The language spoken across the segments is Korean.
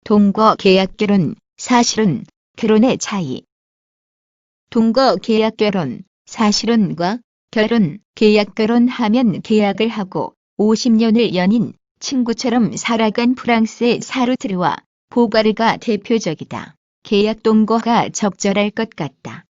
동거 계약 결혼, 사실혼, 결혼의 차이. 동거 계약 결혼, 사실혼과 결혼, 계약 결혼하면 계약을 하고 50년을 연인, 친구처럼 살아간 프랑스의 사르트르와 보가르가 대표적이다. 계약 동거가 적절할 것 같다.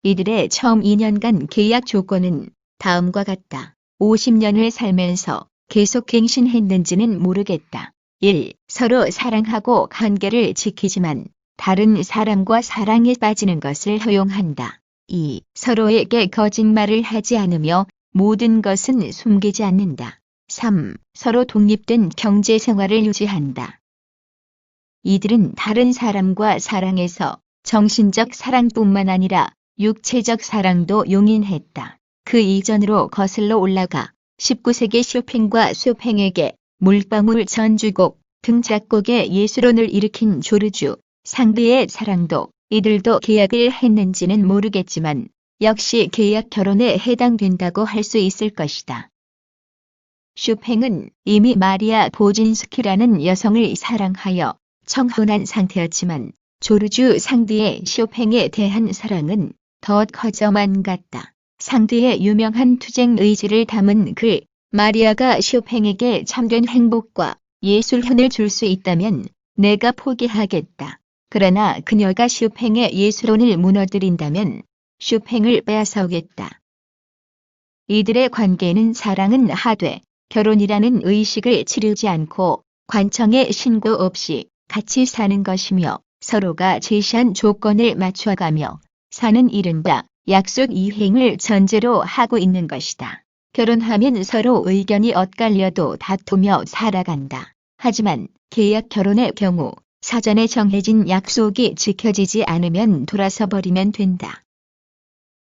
이들의 처음 2년간 계약 조건은 다음과 같다. 50년을 살면서 계속 갱신했는지는 모르겠다. 1. 서로 사랑하고 관계를 지키지만 다른 사람과 사랑에 빠지는 것을 허용한다. 2. 서로에게 거짓말을 하지 않으며 모든 것은 숨기지 않는다. 3. 서로 독립된 경제 생활을 유지한다. 이들은 다른 사람과 사랑해서 정신적 사랑뿐만 아니라 육체적 사랑도 용인했다. 그 이전으로 거슬러 올라가 19세기 쇼팽과 쇼팽에게 물방울 전주곡 등 작곡의 예술혼을 일으킨 조르주 상드의 사랑도 이들도 계약을 했는지는 모르겠지만 역시 계약 결혼에 해당된다고 할 수 있을 것이다. 쇼팽은 이미 마리아 보진스키라는 여성을 사랑하여 청혼한 상태였지만 조르주 상드의 쇼팽에 대한 사랑은 더 커져만 갔다. 상드의 유명한 투쟁 의지를 담은 글, 마리아가 쇼팽에게 참된 행복과 예술혼을 줄 수 있다면 내가 포기하겠다. 그러나 그녀가 쇼팽의 예술혼을 무너뜨린다면 쇼팽을 빼앗아오겠다. 이들의 관계는 사랑은 하되 결혼이라는 의식을 치르지 않고 관청의 신고 없이 같이 사는 것이며 서로가 제시한 조건을 맞춰가며 사는 이른바 약속 이행을 전제로 하고 있는 것이다. 결혼하면 서로 의견이 엇갈려도 다투며 살아간다. 하지만 계약 결혼의 경우 사전에 정해진 약속이 지켜지지 않으면 돌아서 버리면 된다.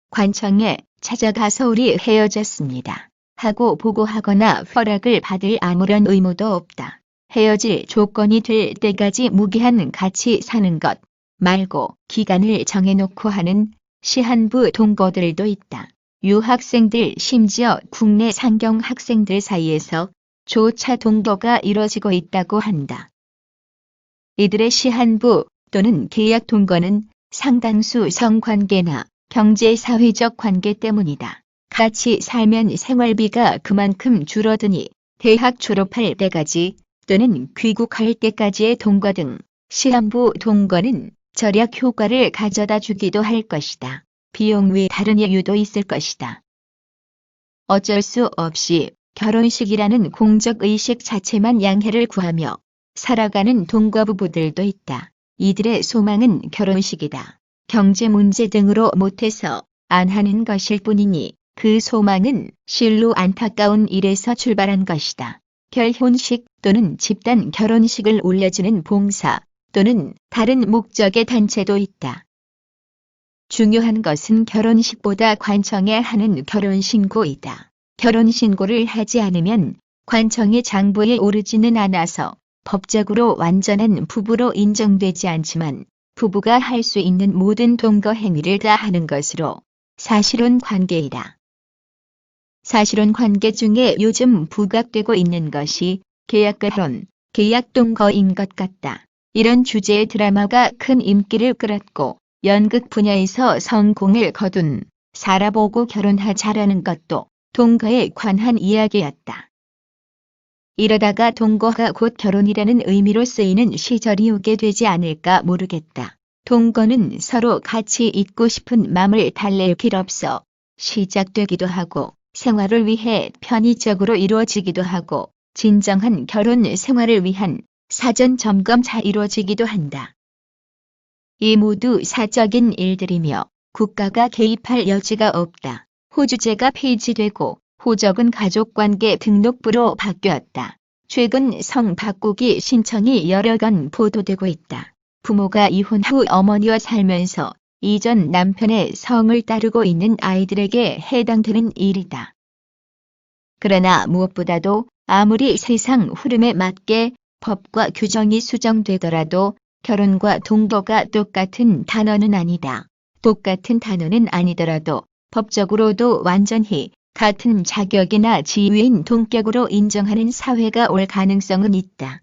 관청에 찾아가서 우리 헤어졌습니다. 하고 보고하거나 허락을 받을 아무런 의무도 없다. 헤어질 조건이 될 때까지 무기한 같이 사는 것 말고 기간을 정해놓고 하는 시한부 동거들도 있다. 유학생들 심지어 국내 상경 학생들 사이에서 조차 동거가 이뤄지고 있다고 한다. 이들의 시한부 또는 계약 동거는 상당수 성관계나 경제사회적 관계 때문이다. 같이 살면 생활비가 그만큼 줄어드니 대학 졸업할 때까지 또는 귀국할 때까지의 동거 등 시한부 동거는 절약 효과를 가져다 주기도 할 것이다. 비용 외 다른 이유도 있을 것이다. 어쩔 수 없이 결혼식이라는 공적의식 자체만 양해를 구하며 살아가는 동거부부들도 있다. 이들의 소망은 결혼식이다. 경제 문제 등으로 못해서 안 하는 것일 뿐이니 그 소망은 실로 안타까운 일에서 출발한 것이다. 결혼식 또는 집단 결혼식을 올려주는 봉사 또는 다른 목적의 단체도 있다. 중요한 것은 결혼식보다 관청에 하는 결혼신고이다. 결혼신고를 하지 않으면 관청의 장부에 오르지는 않아서 법적으로 완전한 부부로 인정되지 않지만 부부가 할 수 있는 모든 동거 행위를 다 하는 것으로 사실혼 관계이다. 사실혼 관계 중에 요즘 부각되고 있는 것이 계약결혼, 계약동거인 것 같다. 이런 주제의 드라마가 큰 인기를 끌었고 연극 분야에서 성공을 거둔 살아보고 결혼하자라는 것도 동거에 관한 이야기였다. 이러다가 동거가 곧 결혼이라는 의미로 쓰이는 시절이 오게 되지 않을까 모르겠다. 동거는 서로 같이 있고 싶은 마음을 달랠 길 없어 시작되기도 하고 생활을 위해 편의적으로 이루어지기도 하고 진정한 결혼 생활을 위한 사전 점검차 이루어지기도 한다. 이 모두 사적인 일들이며 국가가 개입할 여지가 없다. 호주제가 폐지되고 호적은 가족관계 등록부로 바뀌었다. 최근 성 바꾸기 신청이 여러 건 보도되고 있다. 부모가 이혼 후 어머니와 살면서 이전 남편의 성을 따르고 있는 아이들에게 해당되는 일이다. 그러나 무엇보다도 아무리 세상 흐름에 맞게 법과 규정이 수정되더라도 결혼과 동거가 똑같은 단어는 아니다. 똑같은 단어는 아니더라도 법적으로도 완전히 같은 자격이나 지위인 동격으로 인정하는 사회가 올 가능성은 있다.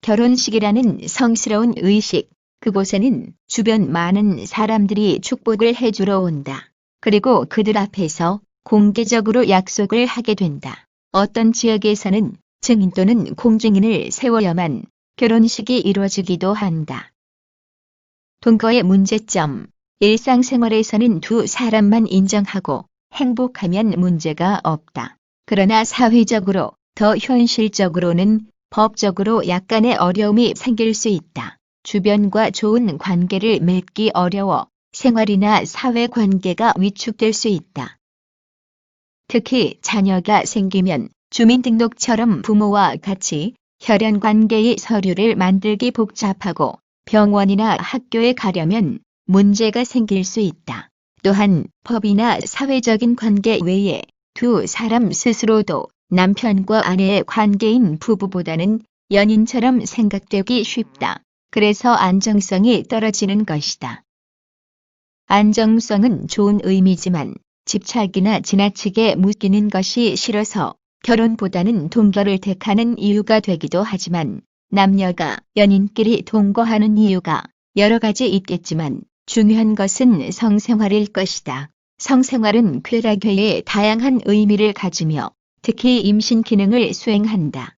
결혼식이라는 성스러운 의식, 그곳에는 주변 많은 사람들이 축복을 해주러 온다. 그리고 그들 앞에서 공개적으로 약속을 하게 된다. 어떤 지역에서는 증인 또는 공증인을 세워야만 결혼식이 이루어지기도 한다. 동거의 문제점. 일상생활에서는 두 사람만 인정하고 행복하면 문제가 없다. 그러나 사회적으로, 더 현실적으로는 법적으로 약간의 어려움이 생길 수 있다. 주변과 좋은 관계를 맺기 어려워 생활이나 사회관계가 위축될 수 있다. 특히 자녀가 생기면 주민등록처럼 부모와 같이 혈연관계의 서류를 만들기 복잡하고 병원이나 학교에 가려면 문제가 생길 수 있다. 또한 법이나 사회적인 관계 외에 두 사람 스스로도 남편과 아내의 관계인 부부보다는 연인처럼 생각되기 쉽다. 그래서 안정성이 떨어지는 것이다. 안정성은 좋은 의미지만 집착이나 지나치게 묶이는 것이 싫어서 결혼보다는 동거를 택하는 이유가 되기도 하지만 남녀가 연인끼리 동거하는 이유가 여러 가지 있겠지만 중요한 것은 성생활일 것이다. 성생활은 쾌락회에 다양한 의미를 가지며 특히 임신 기능을 수행한다.